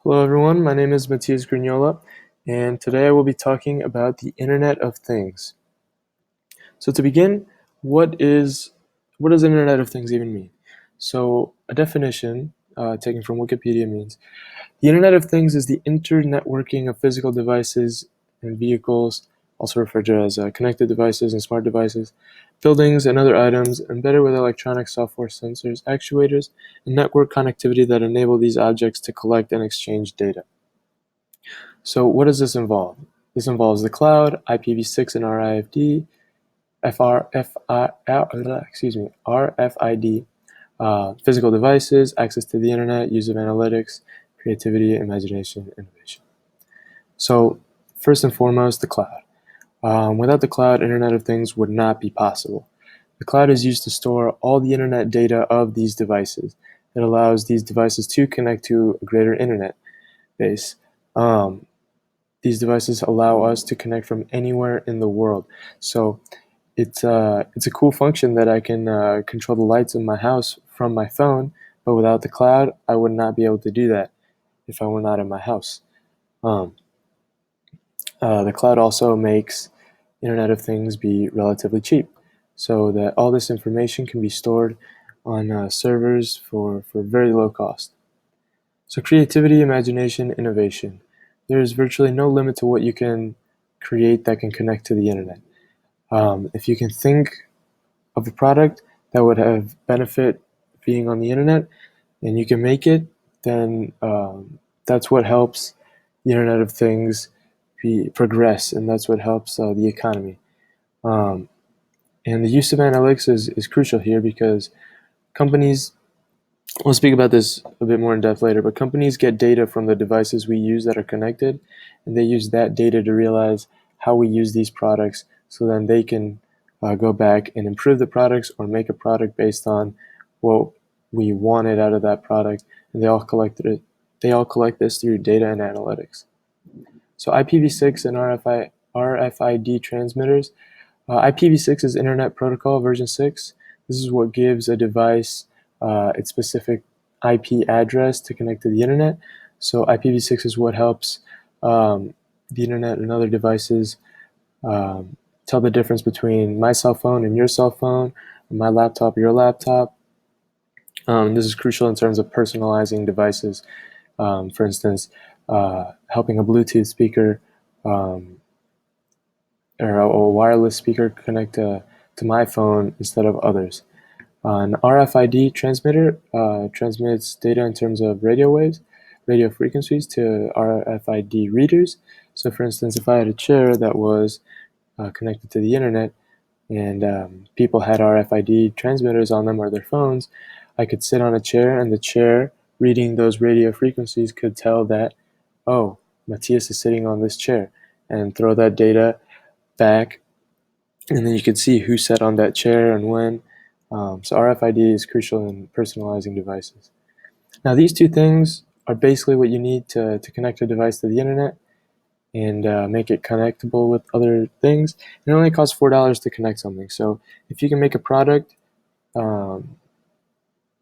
Hello everyone, my name is Matthias Grignola, and today I will be talking about the Internet of Things. So to begin, what does Internet of Things even mean? So a definition taken from Wikipedia means the Internet of Things is the internetworking of physical devices and vehicles, also referred to as connected devices and smart devices, buildings and other items embedded with electronic software, sensors, actuators, and network connectivity that enable these objects to collect and exchange data. So what does this involve? This involves the cloud, IPv6 and RIFD, RFID, physical devices, access to the internet, use of analytics, creativity, imagination, innovation. So first and foremost, the cloud. Without the cloud, Internet of Things would not be possible. The cloud is used to store all the internet data of these devices. It allows these devices to connect to a greater internet base. These devices allow us to connect from anywhere in the world. So it's a cool function that I can control the lights in my house from my phone, but without the cloud, I would not be able to do that if I were not in my house. Um, the cloud also makes Internet of Things be relatively cheap, so that all this information can be stored on servers for very low cost. So creativity, imagination, innovation. There is virtually no limit to what you can create that can connect to the internet. If you can think of a product that would have benefit being on the internet and you can make it, then that's what helps the Internet of Things progress, and that's what helps the economy. Um, and the use of analytics is crucial here because companies, we'll speak about this a bit more in depth later, but companies get data from the devices we use that are connected, and they use that data to realize how we use these products so then they can go back and improve the products or make a product based on what we wanted out of that product, and they all collect this through data and analytics. So IPv6 and RFID transmitters. IPv6 is Internet Protocol version 6. This is what gives a device its specific IP address to connect to the internet. So IPv6 is what helps the internet and other devices um, tell the difference between my cell phone and your cell phone, my laptop, your laptop. This is crucial in terms of personalizing devices. For instance, helping a Bluetooth speaker um, or a wireless speaker connect to my phone instead of others. An RFID transmitter transmits data in terms of radio waves, radio frequencies to RFID readers. So, for instance, if I had a chair that was connected to the internet and people had RFID transmitters on them or their phones, I could sit on a chair and the chair reading those radio frequencies could tell that, oh, Matthias is sitting on this chair, and throw that data back, and then you could see who sat on that chair and when. So RFID is crucial in personalizing devices. Now these two things are basically what you need to connect a device to the internet and make it connectable with other things. It only costs $4 to connect something. So if you can make a product um,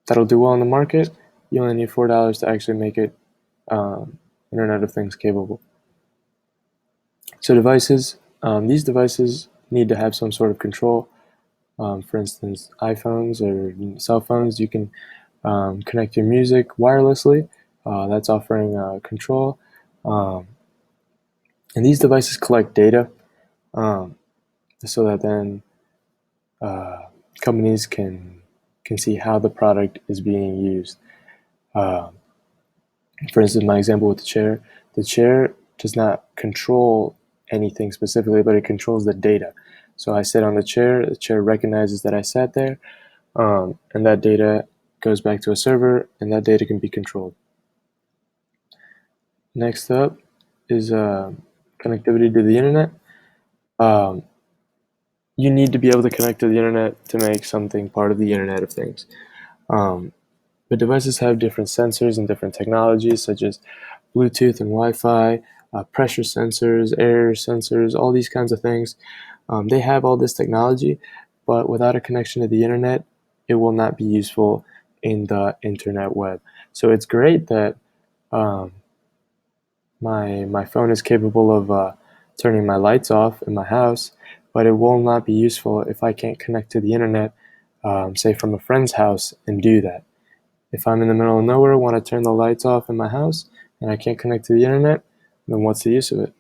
that'll do well in the market, you only need $4 to actually make it Internet of Things capable. So devices, these devices need to have some sort of control. For instance, iPhones or cell phones, you can connect your music wirelessly. That's offering control. Um, and these devices collect data um, so that then uh, companies can see how the product is being used. Uh, for instance, my example with the chair does not control anything specifically, but it controls the data. So I sit on the chair recognizes that I sat there, and that data goes back to a server, and that data can be controlled. Next up is connectivity to the internet. Um, you need to be able to connect to the internet to make something part of the Internet of Things. Um, but devices have different sensors and different technologies, such as Bluetooth and Wi-Fi, pressure sensors, air sensors, all these kinds of things. They have all this technology, but without a connection to the internet, it will not be useful in the internet web. So it's great that um, My phone is capable of turning my lights off in my house, but it will not be useful if I can't connect to the internet, say from a friend's house, and do that. If I'm in the middle of nowhere, want to turn the lights off in my house, and I can't connect to the internet, then what's the use of it?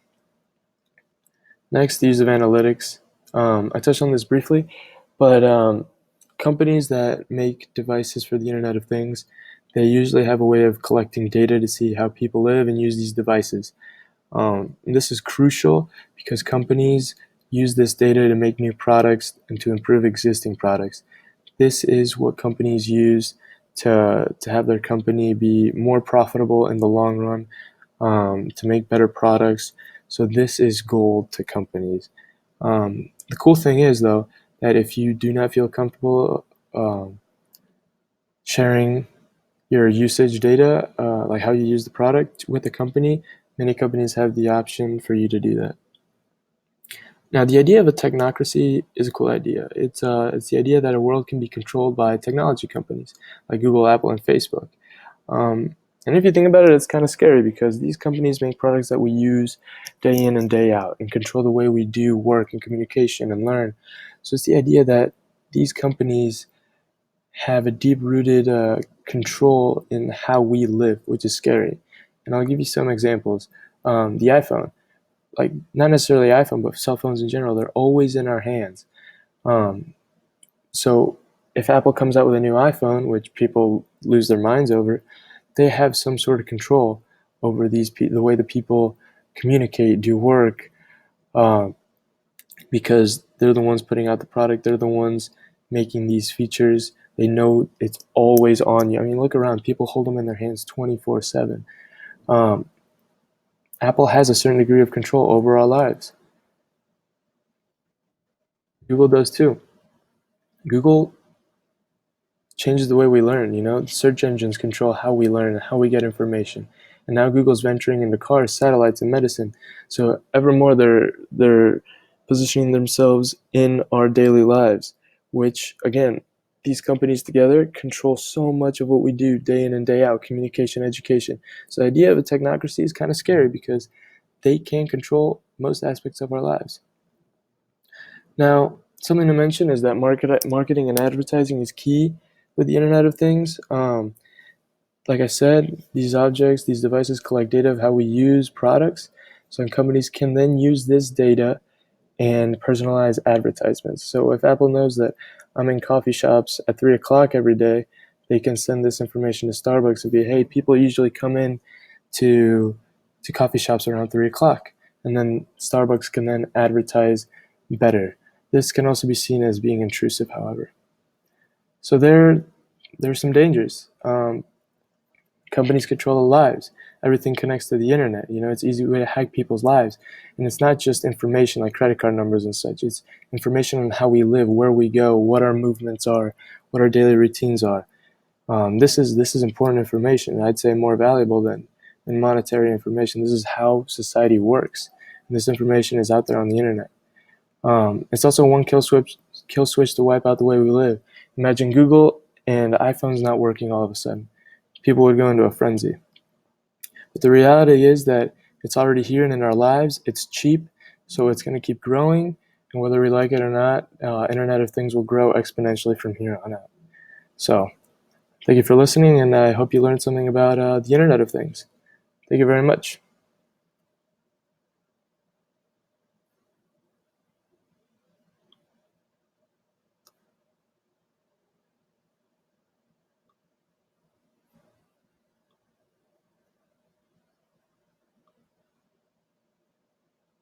Next, the use of analytics. I touched on this briefly, but companies that make devices for the Internet of Things, they usually have a way of collecting data to see how people live and use these devices. And this is crucial because companies use this data to make new products and to improve existing products. This is what companies use to have their company be more profitable in the long run, to make better products. So this is gold to companies. The cool thing is, though, that if you do not feel comfortable sharing your usage data, like how you use the product with the company, many companies have the option for you to do that. Now, the idea of a technocracy is a cool idea. It's the idea that a world can be controlled by technology companies like Google, Apple, and Facebook. Um, and if you think about it, it's kind of scary because these companies make products that we use day in and day out and control the way we do work and communication and learn. So it's the idea that these companies have a deep-rooted control in how we live, which is scary. And I'll give you some examples. The iPhone, like not necessarily iPhone, but cell phones in general, they're always in our hands. Um, so if Apple comes out with a new iPhone, which people lose their minds over, they have some sort of control over the way the people communicate, do work, uh, because they're the ones putting out the product. They're the ones making these features. They know it's always on you. I mean, look around. People hold them in their hands 24/7. Um, Apple has a certain degree of control over our lives. Google does too. Google changes the way we learn. Search engines control how we learn and how we get information. And now Google's venturing into cars, satellites, and medicine. So ever more they're positioning themselves in our daily lives, which again, these companies together control so much of what we do day in and day out, communication, education. So the idea of a technocracy is kind of scary because they can control most aspects of our lives. Now, something to mention is that marketing and advertising is key with the Internet of Things. Like I said, these devices collect data of how we use products. So companies can then use this data and personalize advertisements. So if Apple knows that I'm in coffee shops at 3 o'clock every day, they can send this information to Starbucks and be, hey, people usually come in to coffee shops around 3 o'clock. And then Starbucks can then advertise better. This can also be seen as being intrusive, however. So there's some dangers. Companies control our lives. Everything connects to the internet. It's an easy way to hack people's lives. And it's not just information like credit card numbers and such. It's information on how we live, where we go, what our movements are, what our daily routines are. This is important information. I'd say more valuable than monetary information. This is how society works. And this information is out there on the internet. It's also one kill switch to wipe out the way we live. Imagine Google and iPhones not working all of a sudden. People would go into a frenzy. But the reality is that it's already here and in our lives. It's cheap, so it's going to keep growing. And whether we like it or not, Internet of Things will grow exponentially from here on out. So thank you for listening, and I hope you learned something about the Internet of Things. Thank you very much.